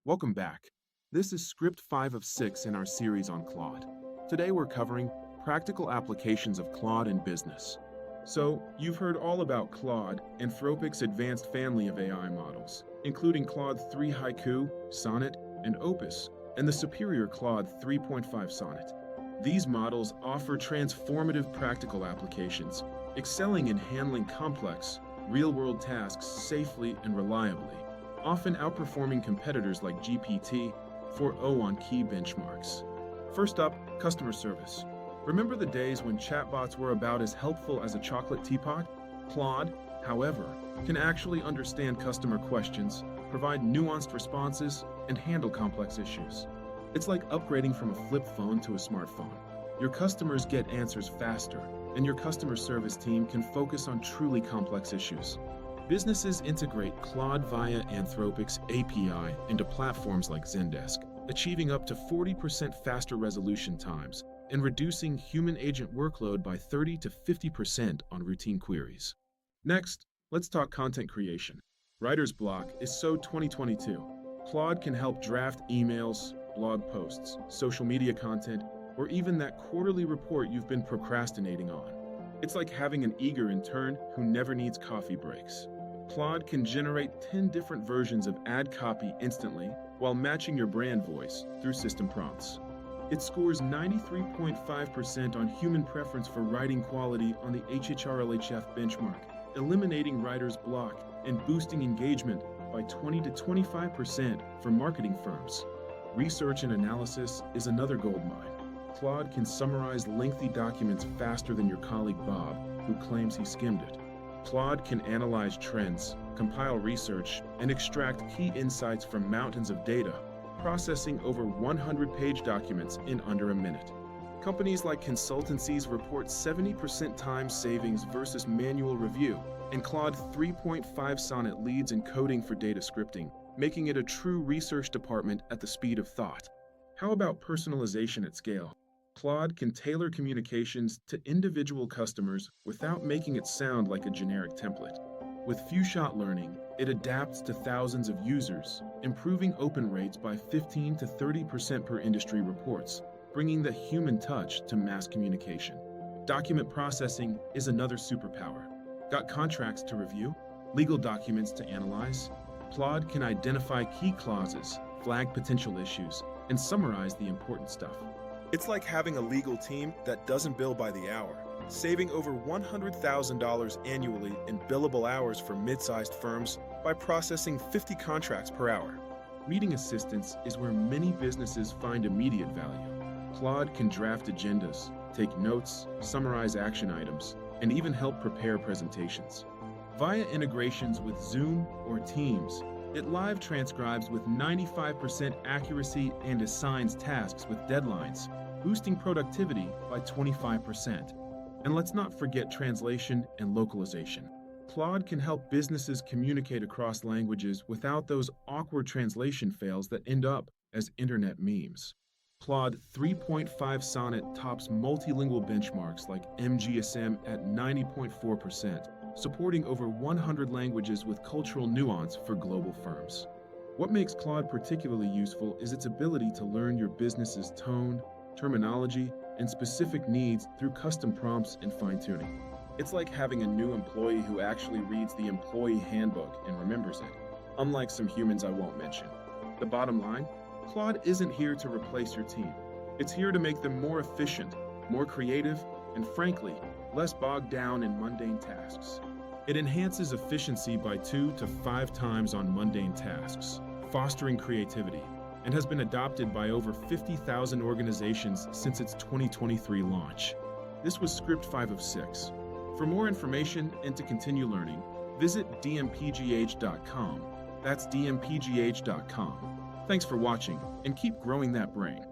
Welcome back. This is script 5 of 6 in our series on Claude. Today we're covering practical applications of Claude in business. So, you've heard all about Claude, Anthropic's advanced family of AI models, including Claude 3 Haiku, Sonnet, and Opus, and the superior Claude 3.5 Sonnet. These models offer transformative practical applications, excelling in handling complex, real-world tasks safely and reliably, often outperforming competitors like GPT-4o on key benchmarks. First up, customer service. Remember the days when chatbots were about as helpful as a chocolate teapot? Claude, however, can actually understand customer questions, provide nuanced responses, and handle complex issues. It's like upgrading from a flip phone to a smartphone. Your customers get answers faster, and your customer service team can focus on truly complex issues. Businesses integrate Claude via Anthropic's API into platforms like Zendesk, achieving up to 40% faster resolution times and reducing human agent workload by 30 to 50% on routine queries. Next, let's talk content creation. Writer's block is so 2022. Claude can help draft emails, blog posts, social media content, or even that quarterly report you've been procrastinating on. It's like having an eager intern who never needs coffee breaks. Claude can generate 10 different versions of ad copy instantly while matching your brand voice through system prompts. It scores 93.5% on human preference for writing quality on the HHRLHF benchmark, eliminating writer's block and boosting engagement by 20 to 25% for marketing firms. Research and analysis is another goldmine. Claude can summarize lengthy documents faster than your colleague Bob, who claims he skimmed it. Claude can analyze trends, compile research, and extract key insights from mountains of data, processing over 100-page documents in under a minute. Companies like consultancies report 70% time savings versus manual review, and Claude 3.5 Sonnet leads in coding for data scripting, making it a true research department at the speed of thought. How about personalization at scale? Claude can tailor communications to individual customers without making it sound like a generic template. With few-shot learning, it adapts to thousands of users, improving open rates by 15 to 30% per industry reports, bringing the human touch to mass communication. Document processing is another superpower. Got contracts to review? Legal documents to analyze? Claude can identify key clauses, flag potential issues, and summarize the important stuff. It's like having a legal team that doesn't bill by the hour, saving over $100,000 annually in billable hours for mid-sized firms by processing 50 contracts per hour. Meeting assistance is where many businesses find immediate value. Claude can draft agendas, take notes, summarize action items, and even help prepare presentations. Via integrations with Zoom or Teams, it live transcribes with 95% accuracy and assigns tasks with deadlines, boosting productivity by 25%. And let's not forget translation and localization. Claude can help businesses communicate across languages without those awkward translation fails that end up as internet memes. Claude 3.5 Sonnet tops multilingual benchmarks like MGSM at 90.4%, supporting over 100 languages with cultural nuance for global firms. What makes Claude particularly useful is its ability to learn your business's tone, terminology, and specific needs through custom prompts and fine-tuning. It's like having a new employee who actually reads the employee handbook and remembers it, unlike some humans I won't mention. The bottom line, Claude isn't here to replace your team. It's here to make them more efficient, more creative, and frankly, less bogged down in mundane tasks. It enhances efficiency by 2 to 5 times on mundane tasks, fostering creativity, and has been adopted by over 50,000 organizations since its 2023 launch. This was script 5 of 6. For more information and to continue learning, visit dmpgh.com. That's dmpgh.com. Thanks for watching, and keep growing that brain.